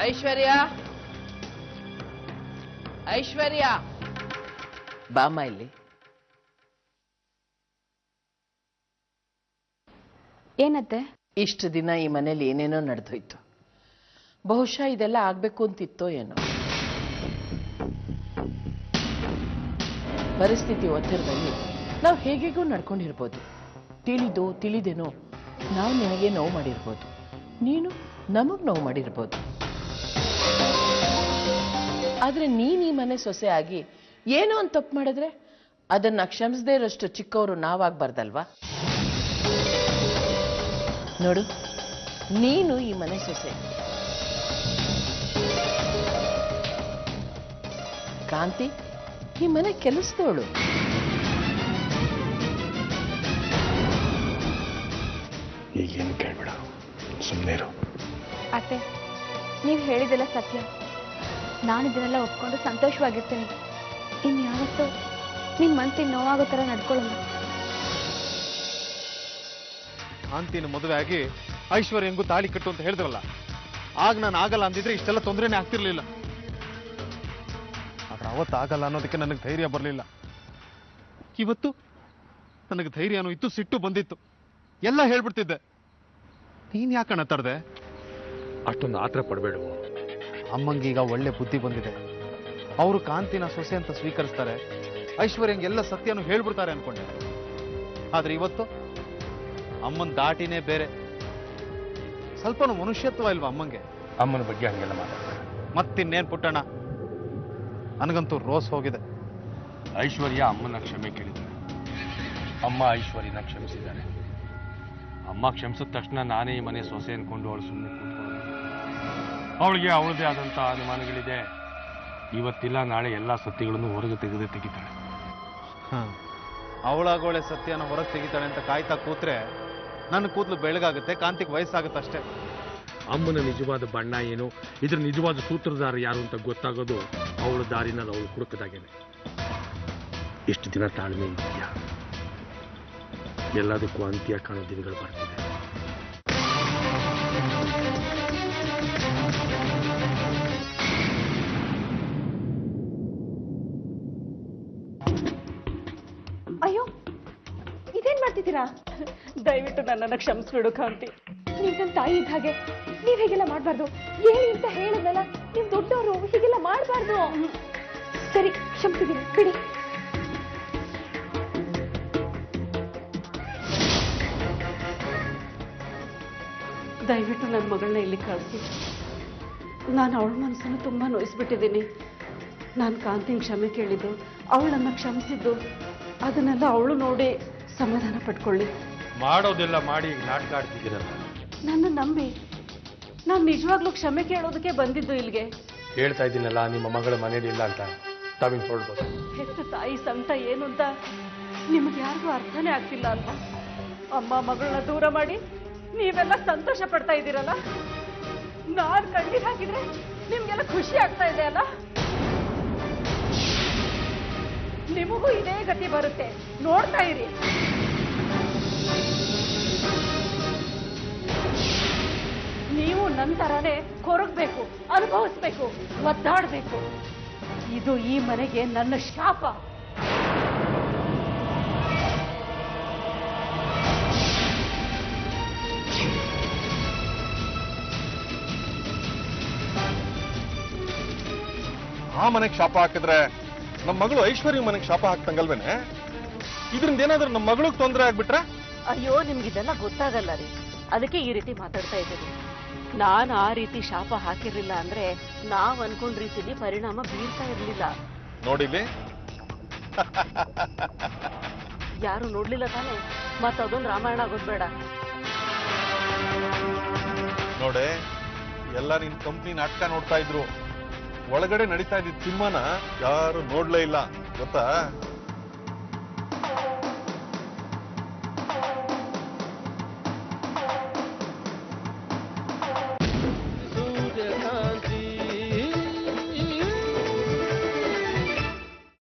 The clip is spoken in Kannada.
ಐಶ್ವರ್ಯ ಐಶ್ವರ್ಯ ಬಾಮ್ಮ ಇಲ್ಲಿ. ಏನತ್ತೆ? ಇಷ್ಟು ದಿನ ಈ ಮನೇಲಿ ಏನೇನೋ ನಡೆದೋಯ್ತು. ಬಹುಶಃ ಇದೆಲ್ಲ ಆಗ್ಬೇಕು ಅಂತಿತ್ತೋ ಏನೋ. ಪರಿಸ್ಥಿತಿ ಒತ್ತಡದಲ್ಲಿ ನಾವು ಹೇಗೆಗೂ ನಡ್ಕೊಂಡಿರ್ಬೋದು. ತಿಳಿದೇನೋ ನಾವು ನಿನಗೆ ನೋವು ಮಾಡಿರ್ಬೋದು, ನೀನು ನಮಗ್ ನೋವು ಮಾಡಿರ್ಬೋದು. ಆದ್ರೆ ನೀನ್ ಈ ಮನೆ ಸೊಸೆ ಆಗಿ ಏನೋ ಒಂದು ತಪ್ಪು ಮಾಡಿದ್ರೆ ಅದನ್ನ ಕ್ಷಮಿಸದೇ ಇರೋಷ್ಟು ಚಿಕ್ಕವರು ನಾವಾಗ್ಬಾರ್ದಲ್ವಾ? ನೋಡು, ನೀನು ಈ ಮನೆ ಸೊಸೆ, ಕಾಂತಿ ಈ ಮನೆ ಕೆಲಸದವಳು. ಈಗೇನು ಕೇಳ್ಬೇಡ, ಸುಮ್ಮನೆ ಇರು. ಅತ್ತೆ, ನೀವು ಹೇಳಿದೆಲ್ಲ ಸತ್ಯ. ನಾನು ಇದನ್ನೆಲ್ಲ ಒಪ್ಕೊಂಡು ಸಂತೋಷವಾಗಿರ್ತೀನಿ. ಇನ್ಯಾವತ್ತೂ ನಿಮ್ಮ ಮನಸ್ಸಿಗೆ ನೋವಾಗೋ ಥರ ನಡ್ಕೊಳ್ಳಲ್ಲ. ಕಾಂತಿನ ಮದುವೆ ಆಗಿ ಐಶ್ವರ್ಯಂಗೂ ತಾಳಿ ಕಟ್ಟು ಅಂತ ಹೇಳಿದ್ರಲ್ಲ, ಆಗ ನಾನು ಆಗಲ್ಲ ಅಂದಿದ್ರೆ ಇಷ್ಟೆಲ್ಲ ತೊಂದರೆನೇ ಆಗ್ತಿರ್ಲಿಲ್ಲ. ಆದ್ರೆ ಅವತ್ತಾಗಲ್ಲ ಅನ್ನೋದಕ್ಕೆ ನನಗೆ ಧೈರ್ಯ ಬರಲಿಲ್ಲ. ಇವತ್ತು ನನಗೆ ಧೈರ್ಯನೂ ಇತ್ತು, ಸಿಟ್ಟು ಬಂದಿತ್ತು, ಎಲ್ಲ ಹೇಳ್ಬಿಡ್ತಿದ್ದೆ. ನೀನ್ ಯಾಕಣ್ಣ ತರದೆ? ಅಷ್ಟೊಂದು ಆತರ ಪಡಬೇಡ. ಅಮ್ಮಂಗೀಗ ಒಳ್ಳೆ ಬುದ್ಧಿ ಬಂದಿದೆ. ಅವರು ಕಾಂತಿನ ಸೊಸೆ ಅಂತ ಸ್ವೀಕರಿಸ್ತಾರೆ, ಐಶ್ವರ್ಯಂಗೆ ಎಲ್ಲ ಸತ್ಯನೂ ಹೇಳ್ಬಿಡ್ತಾರೆ ಅನ್ಕೊಂಡೆ. ಆದ್ರೆ ಇವತ್ತು ಅಮ್ಮನ ದಾಟಿನೇ ಬೇರೆ. ಸ್ವಲ್ಪನೂ ಮನುಷ್ಯತ್ವ ಇಲ್ವಾ ಅಮ್ಮಂಗೆ? ಅಮ್ಮನ ಬಗ್ಗೆ ಹಂಗೆಲ್ಲ ಮಾತಾಡ್ತಾರೆ. ಮತ್ತಿನ್ನೇನ್ ಪುಟ್ಟಣ್ಣ, ನನಗಂತೂ ರೋಸ್ ಹೋಗಿದೆ. ಐಶ್ವರ್ಯ ಅಮ್ಮನ ಕ್ಷಮೆ ಕೇಳಿದ್ದಾರೆ, ಅಮ್ಮ ಐಶ್ವರ್ಯನ ಕ್ಷಮಿಸಿದ್ದಾರೆ. ಅಮ್ಮ ಕ್ಷಮಿಸಿದ ತಕ್ಷಣ ನಾನೇ ಈ ಮನೆ ಸೊಸೆ ಅನ್ಕೊಂಡು ಅವಳು ಸುಮ್ಮನೆ ಕೂತ್ಕೊಳ್ಳೋದು. ಅವಳಿಗೆ ಅವಳದೇ ಆದಂಥ ಅನುಮಾನಗಳಿದೆ. ಇವತ್ತಿಲ್ಲ ನಾಳೆ ಎಲ್ಲ ಸತ್ಯಗಳನ್ನು ಹೊರಗೆ ತೆಗಿತಾಳೆ. ಅವಳಾಗೋಳೆ ಸತ್ಯನ ಹೊರಗೆ ತೆಗಿತಾಳೆ ಅಂತ ಕಾಯ್ತಾ ಕೂತ್ರೆ ನನ್ನ ಕೂದಲು ಬೆಳಗಾಗುತ್ತೆ, ಕಾಂತಿಗೆ ವಯಸ್ಸಾಗುತ್ತೆ ಅಷ್ಟೇ. ಅಮ್ಮನ ನಿಜವಾದ ಬಣ್ಣ ಏನು, ಇದ್ರ ನಿಜವಾದ ಸೂತ್ರಧಾರ ಯಾರು ಅಂತ ಗೊತ್ತಾಗೋದು ಅವಳ ದಾರಿನಲ್ಲಿ ಅವಳು ಹುಡುಕದಾಗೇನೆ. ಎಷ್ಟು ದಿನ ತಾಳ್ಮೆ ಇದೆಯಾ? ಎಲ್ಲದಕ್ಕೂ ಅಂತ್ಯ ಕಾಣೋ ದಿನಗಳು ಬರ್ತಿದೆ. ಅಯ್ಯೋ, ಇದೇನ್ ಮಾಡ್ತಿದ್ದೀರಾ? ದಯವಿಟ್ಟು ನನ್ನನ್ನು ಕ್ಷಮಿಸ್ಬಿಡು ಕಾಂತಿ. ನೀವ್ ನನ್ನ ತಾಯಿ ಇದ್ದ ಹಾಗೆ ನೀವ್ ಹೀಗೆಲ್ಲ ಮಾಡ್ಬಾರ್ದು. ಹೇಳಿ ಅಂತ ಹೇಳಿದ್ನಲ್ಲ, ನೀವ್ ದೊಡ್ಡವರು, ಹೀಗೆಲ್ಲ ಮಾಡ್ಬಾರ್ದು. ಸರಿ, ಕ್ಷಮಿಸಿದ್ದೀನಿ, ಬಿಡಿ. ದಯವಿಟ್ಟು ನನ್ನ ಮಗಳನ್ನ ಇಲ್ಲಿ ಕಳಿಸಿ. ನಾನು ಅವಳ ಮನಸ್ಸನ್ನು ತುಂಬಾ ನೋಯಿಸ್ಬಿಟ್ಟಿದ್ದೀನಿ. ನಾನು ಕಾಂತಿನ ಕ್ಷಮೆ ಕೇಳಿದ್ದು, ಅವಳನ್ನ ಕ್ಷಮಿಸಿದ್ದು, ಅದನ್ನೆಲ್ಲ ಅವಳು ನೋಡಿ ಸಮಾಧಾನ ಪಡ್ಕೊಳ್ಳಿ. ಮಾಡೋದೆಲ್ಲ ಮಾಡಿ ಈಗ ನಾಟಕ ಆಡ್ತಿದ್ದೀರಲ್ಲ. ನನ್ನ ನಂಬಿ ನಾನು ನಿಜವಾಗ್ಲೂ ಕ್ಷಮೆ ಕೇಳೋದಕ್ಕೆ ಬಂದಿದ್ದು ಇಲ್ಲಿಗೆ. ಹೇಳ್ತಾ ಇದ್ದೀನಲ್ಲ, ನಿಮ್ಮ ಮಗಳ ಮನೇಲಿ ಇಲ್ಲ ಅಂತ ತಾವಿನ್ ಹೊರಡ್ಬೋದು. ಹೆತ್ತ ತಾಯಿ ಸಂಕಟ ಏನು ಅಂತ ನಿಮ್ಗೆ ಯಾರಿಗೂ ಅರ್ಥನೇ ಆಗ್ತಿಲ್ಲ ಅಲ್ವಾ? ಅಮ್ಮ ಮಗಳನ್ನ ದೂರ ಮಾಡಿ ನೀವೆಲ್ಲ ಸಂತೋಷ ಪಡ್ತಾ ಇದ್ದೀರಲ್ಲ. ನಾನು ಕಣ್ಣೀರ್ ಹಾಕಿದ್ರೆ ನಿಮ್ಗೆಲ್ಲ ಖುಷಿ ಆಗ್ತಾ ಇದೆ ಅಲ್ಲ? ನಿಮಗೂ ಇದೇ ಗತಿ ಬರುತ್ತೆ, ನೋಡ್ತಾ ಇರಿ. ನೀವು ನಂತರನೇ ಕೊರಗಬೇಕು, ಅನುಭವಿಸ್ಬೇಕು, ಒದ್ದಾಡಬೇಕು. ಇದು ಈ ಮನೆಗೆ ನನ್ನ ಶಾಪ. ಆ ಮನೆಗೆ ಶಾಪ ಹಾಕಿದ್ರೆ ನಮ್ಮ ಮಗಳು ಐಶ್ವರ್ಯ ಮನೆಗೆ ಶಾಪ ಹಾಕ್ತಂಗಲ್ವೇನೆ? ಇದರಿಂದ ಏನಾದ್ರೂ ನಮ್ಮ ಮಗಳಿಗೆ ತೊಂದರೆ ಆಗ್ಬಿಟ್ರೆ? ಅಯ್ಯೋ, ನಿಮ್ಗಿದೆಲ್ಲ ಗೊತ್ತಾಗಲ್ಲ ರೀ, ಅದಕ್ಕೆ ಈ ರೀತಿ ಮಾತಾಡ್ತಾ ಇದ್ದೀನಿ. ನಾನು ಆ ರೀತಿ ಶಾಪ ಹಾಕಿರ್ಲಿಲ್ಲ ಅಂದ್ರೆ ನಾವ್ ಅನ್ಕೊಂಡ್ ರೀತಿಲಿ ಪರಿಣಾಮ ಬೀರ್ತಾ ಇರ್ಲಿಲ್ಲ. ನೋಡಿಲಿ, ಯಾರು ನೋಡ್ಲಿಲ್ಲ ತಾನೆ, ಮತ್ತದೊಂದು ರಾಮಾಯಣ ಆಗೋದ್ ಬೇಡ. ನೋಡೆ, ಎಲ್ಲ ನಿನ್ ಕಂಪ್ನಿ ನಾಟಕ ನೋಡ್ತಾ ಇದ್ರು, ಒಳಗಡೆ ನಡೀತಾ ಇದ್ದಿದ್ ಸಿನಿಮಾನ ಯಾರು ನೋಡ್ಲೇ ಇಲ್ಲ ಗೊತ್ತಾ?